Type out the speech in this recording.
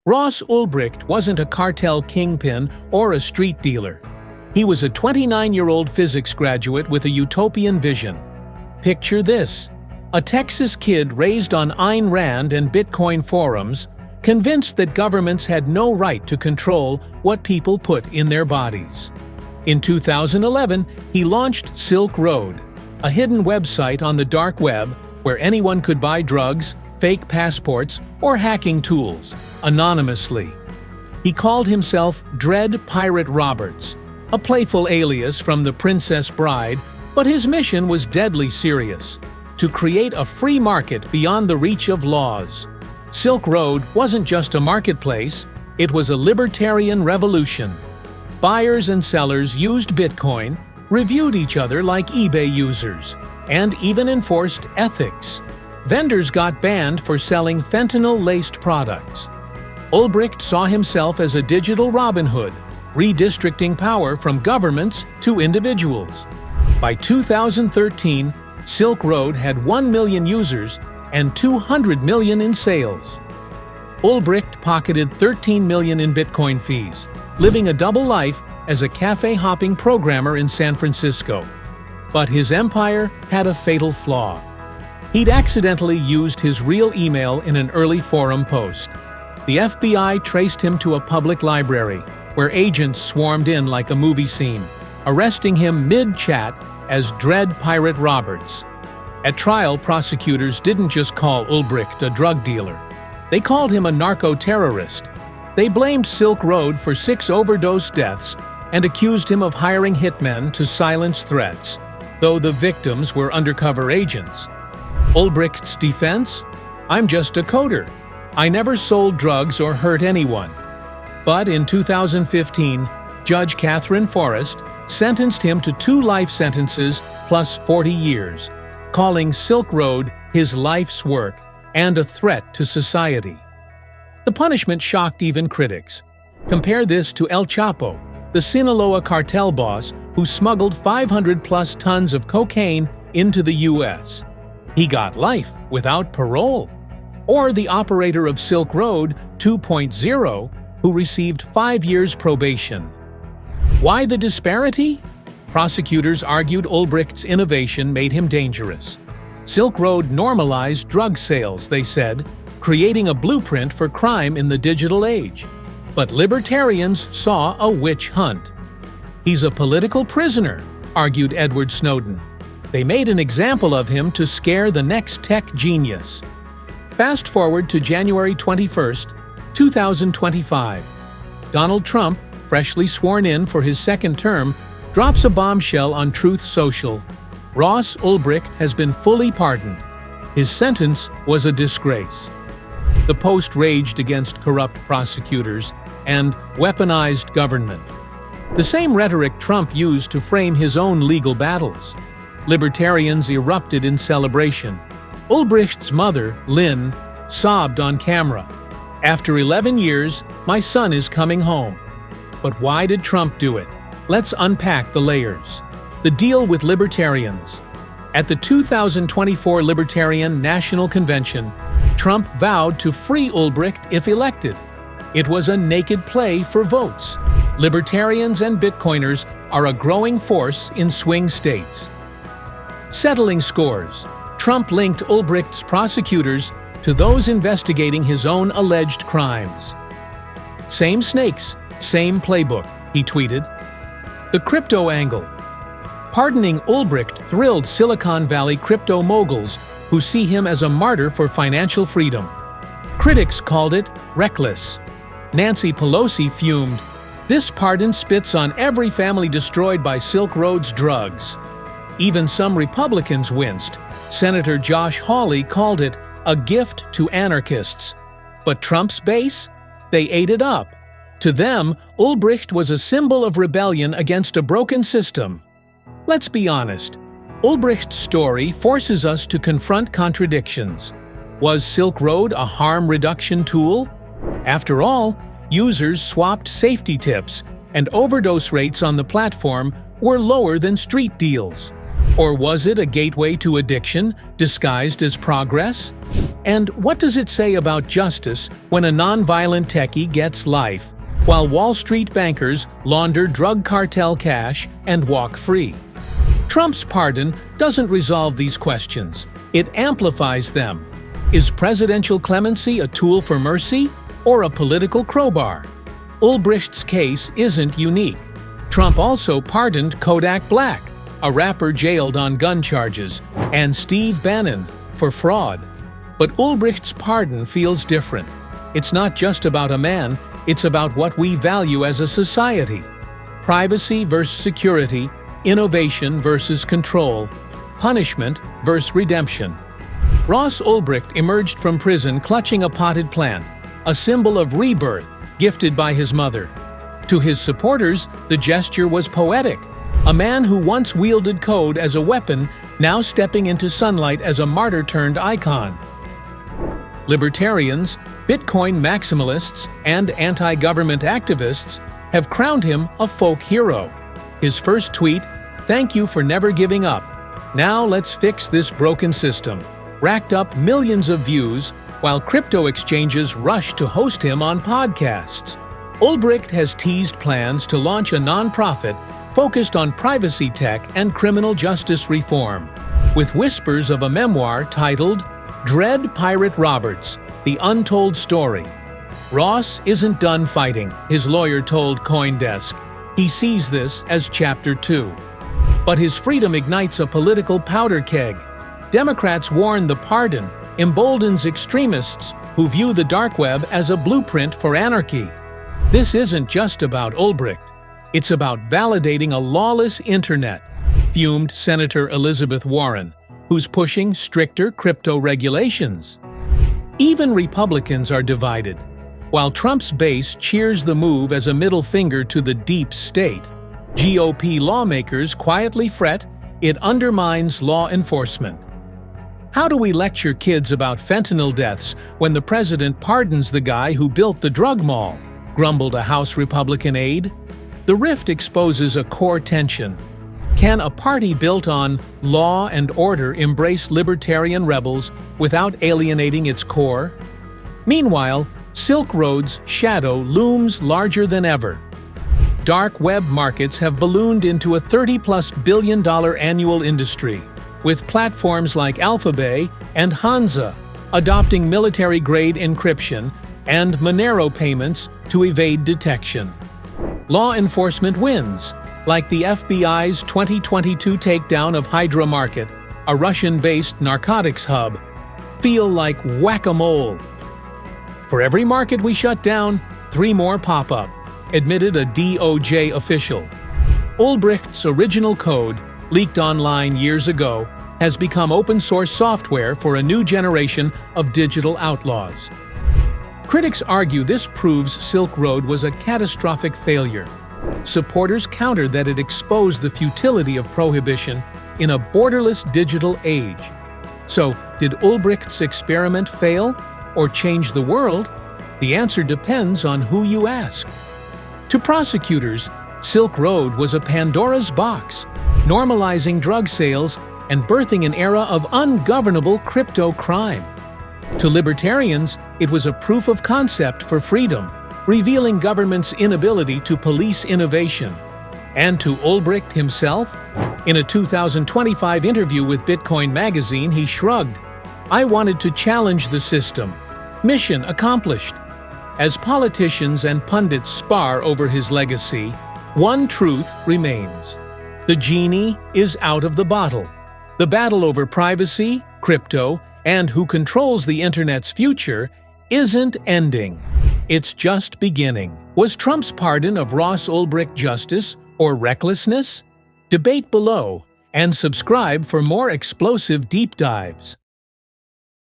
Ross Ulbricht wasn't a cartel kingpin or a street dealer. He was a 29-year-old physics graduate with a utopian vision. Picture this: a Texas kid raised on Ayn Rand and Bitcoin forums, convinced that governments had no right to control what people put in their bodies. In 2011, he launched Silk Road, a hidden website on the dark web where anyone could buy drugs, fake passports, or hacking tools, anonymously. He called himself Dread Pirate Roberts, a playful alias from The Princess Bride, but his mission was deadly serious: to create a free market beyond the reach of laws. Silk Road wasn't just a marketplace, it was a libertarian revolution. Buyers and sellers used Bitcoin, reviewed each other like eBay users, and even enforced ethics. Vendors got banned for selling fentanyl-laced products. Ulbricht saw himself as a digital Robin Hood, redistricting power from governments to individuals. By 2013, Silk Road had 1 million users and 200 million in sales. Ulbricht pocketed 13 million in Bitcoin fees, living a double life as a cafe-hopping programmer in San Francisco. But his empire had a fatal flaw. He'd accidentally used his real email in an early forum post. The FBI traced him to a public library, where agents swarmed in like a movie scene, arresting him mid-chat as Dread Pirate Roberts. At trial, prosecutors didn't just call Ulbricht a drug dealer. They called him a narco-terrorist. They blamed Silk Road for 6 overdose deaths and accused him of hiring hitmen to silence threats, though the victims were undercover agents. Ulbricht's defense? "I'm just a coder. I never sold drugs or hurt anyone." But in 2015, Judge Catherine Forrest sentenced him to 2 life sentences plus 40 years, calling Silk Road his life's work and a threat to society. The punishment shocked even critics. Compare this to El Chapo, the Sinaloa cartel boss who smuggled 500-plus tons of cocaine into the U.S. He got life without parole. Or the operator of Silk Road 2.0, who received 5 years probation. Why the disparity? Prosecutors argued Ulbricht's innovation made him dangerous. Silk Road normalized drug sales, they said, creating a blueprint for crime in the digital age. But libertarians saw a witch hunt. "He's a political prisoner," argued Edward Snowden. They made an example of him to scare the next tech genius. Fast forward to January 21, 2025. Donald Trump, freshly sworn in for his second term, drops a bombshell on Truth Social. Ross Ulbricht has been fully pardoned. His sentence was a disgrace. The Post raged against corrupt prosecutors and weaponized government. The same rhetoric Trump used to frame his own legal battles. Libertarians erupted in celebration. Ulbricht's mother, Lynn, sobbed on camera. "After 11 years, my son is coming home." But why did Trump do it? Let's unpack the layers. The deal with libertarians. At the 2024 Libertarian National Convention, Trump vowed to free Ulbricht if elected. It was a naked play for votes. Libertarians and Bitcoiners are a growing force in swing states. Settling scores. Trump linked Ulbricht's prosecutors to those investigating his own alleged crimes. "Same snakes, same playbook," he tweeted. The crypto angle. Pardoning Ulbricht thrilled Silicon Valley crypto moguls who see him as a martyr for financial freedom. Critics called it reckless. Nancy Pelosi fumed, "This pardon spits on every family destroyed by Silk Road's drugs." Even some Republicans winced. Senator Josh Hawley called it a gift to anarchists. But Trump's base? They ate it up. To them, Ulbricht was a symbol of rebellion against a broken system. Let's be honest. Ulbricht's story forces us to confront contradictions. Was Silk Road a harm reduction tool? After all, users swapped safety tips, and overdose rates on the platform were lower than street deals. Or was it a gateway to addiction disguised as progress? And what does it say about justice when a nonviolent techie gets life, while Wall Street bankers launder drug cartel cash and walk free? Trump's pardon doesn't resolve these questions. It amplifies them. Is presidential clemency a tool for mercy or a political crowbar? Ulbricht's case isn't unique. Trump also pardoned Kodak Black, a rapper jailed on gun charges, and Steve Bannon for fraud. But Ulbricht's pardon feels different. It's not just about a man, it's about what we value as a society. Privacy versus security, innovation versus control, punishment versus redemption. Ross Ulbricht emerged from prison clutching a potted plant, a symbol of rebirth gifted by his mother. To his supporters, the gesture was poetic. A man who once wielded code as a weapon, now stepping into sunlight as a martyr-turned-icon. Libertarians, Bitcoin maximalists, and anti-government activists have crowned him a folk hero. His first tweet, "Thank you for never giving up. Now let's fix this broken system," racked up millions of views, while crypto exchanges rushed to host him on podcasts. Ulbricht has teased plans to launch a nonprofit focused on privacy tech and criminal justice reform, with whispers of a memoir titled Dread Pirate Roberts: The Untold Story. Ross isn't done fighting, his lawyer told CoinDesk. He sees this as Chapter 2. But his freedom ignites a political powder keg. Democrats warn the pardon emboldens extremists who view the dark web as a blueprint for anarchy. This isn't just about Ulbricht. It's about validating a lawless internet, fumed Senator Elizabeth Warren, who's pushing stricter crypto regulations. Even Republicans are divided. While Trump's base cheers the move as a middle finger to the deep state, GOP lawmakers quietly fret it undermines law enforcement. How do we lecture kids about fentanyl deaths when the president pardons the guy who built the drug mall? Grumbled a House Republican aide. The rift exposes a core tension. Can a party built on law and order embrace libertarian rebels without alienating its core? Meanwhile, Silk Road's shadow looms larger than ever. Dark web markets have ballooned into a $30+ billion annual industry, with platforms like Alphabet and Hansa adopting military-grade encryption and Monero payments to evade detection. Law enforcement wins, like the FBI's 2022 takedown of Hydra Market, a Russian-based narcotics hub, feel like whack-a-mole. For every market we shut down, 3 more pop up, admitted a DOJ official. Ulbricht's original code, leaked online years ago, has become open-source software for a new generation of digital outlaws. Critics argue this proves Silk Road was a catastrophic failure. Supporters counter that it exposed the futility of prohibition in a borderless digital age. So, did Ulbricht's experiment fail or change the world? The answer depends on who you ask. To prosecutors, Silk Road was a Pandora's box, normalizing drug sales and birthing an era of ungovernable crypto crime. To libertarians, it was a proof of concept for freedom, revealing government's inability to police innovation. And to Ulbricht himself, in a 2025 interview with Bitcoin magazine, he shrugged, "I wanted to challenge the system. Mission accomplished." As politicians and pundits spar over his legacy, one truth remains. The genie is out of the bottle. The battle over privacy, crypto, and who controls the internet's future isn't ending. It's just beginning. Was Trump's pardon of Ross Ulbricht justice or recklessness? Debate below and subscribe for more explosive deep dives.